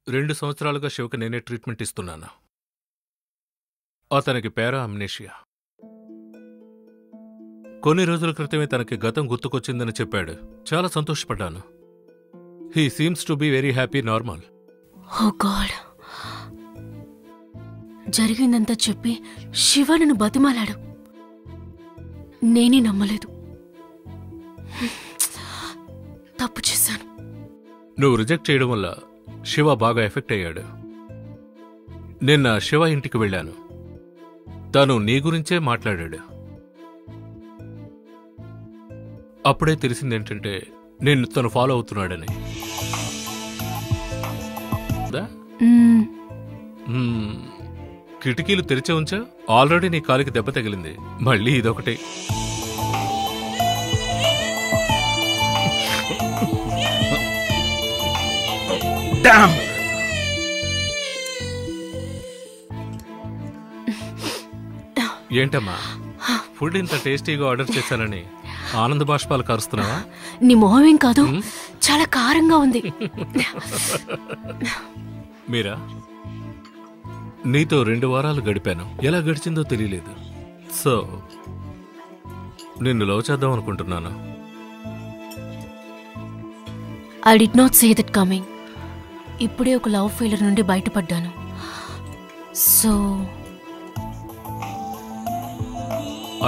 2 సంవత్సరాలుగా శివకి నేనే ట్రీట్మెంట్ ఇస్తున్నాను. అతనికి పేరా అమ్నేషియా. కొన్ని రోజుల క్రితమే తనకి గతం గుర్తుకొచ్చిందని చెప్పాడు. చాలా సంతోషపడ్డాను. He seems to be very happy, normal. Oh god, జరిగిందంతా చెప్పి శివ నన్ను బతిమాలాడు. నేనే నమ్మలేదు. తప్పు చేశాను. నువ్వు రిజెక్ట్ చేయడం వల్ల శివ బాగా ఎఫెక్ట్ అయ్యాడు. నిన్న శివ ఇంటికి వెళ్ళాను. తను నీ గురించే మాట్లాడాడు. అప్పుడే తెలిసిందేంటంటే నిన్ను తను ఫాలో అవుతున్నాడని. కిటికీలు తెరిచే ఉంచా. ఆల్రెడీ నీ కాలికి దెబ్బ తగిలింది, మళ్ళీ ఇదొకటి. ఏంటమ్మా, ఫుడ్ ఇంత టేస్టీగా ఆర్డర్ చేశానని ఆనంద బాష్పాలు కరుస్తున్నావా? నీ మొహమేం కాదు, చాలా కారంగా ఉంది. మీరా, నీతో 2 వారాలు గడిపాను. ఎలా గడిచిందో తెలియలేదు. సో నిన్ను లవ్ చేద్దాం అనుకుంటున్నాను. I did not say that coming. ఇప్పుడే ఒక లవ్ ఫెయిల్యూర్ నుండి బయటపడ్డాను. So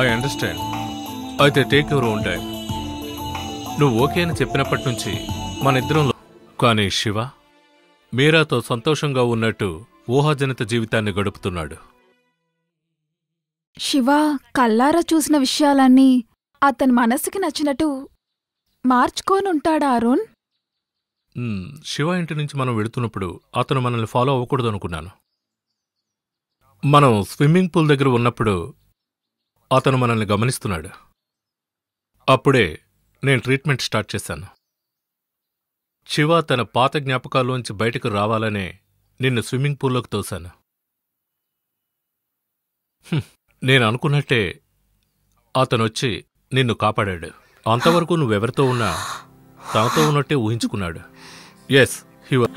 I understand. అయితే టేక్ యువర్ ఓన్ టైం. నువ్వు ఓకే అని చెప్పినప్పటి నుంచి మన ఇద్దరంలో. కానీ శివ మీరాతో సంతోషంగా ఉన్నట్టు ఊహాజనిత జీవితాన్ని గడుపుతున్నాడు. శివ కల్లారా చూసిన విషయాలన్నీ అతని మనసుకి నచ్చినట్టు మార్చుకోనుంటాడా అరుణ్? శివ ఇంటి నుంచి మనం వెళుతున్నప్పుడు అతను మనల్ని ఫాలో అవ్వకూడదు అనుకున్నాను. మనం స్విమ్మింగ్ పూల్ దగ్గర ఉన్నప్పుడు అతను మనల్ని గమనిస్తున్నాడు. అప్పుడే నేను ట్రీట్మెంట్ స్టార్ట్ చేశాను. శివ తన పాత జ్ఞాపకాల్లోంచి బయటకు రావాలనే నిన్ను స్విమ్మింగ్ పూల్లోకి తోశాను. నేను అనుకున్నట్టే అతనొచ్చి నిన్ను కాపాడాడు. అంతవరకు నువ్వెవరితో ఉన్నా తనతో ఉన్నట్టే ఊహించుకున్నాడు. Yes, he was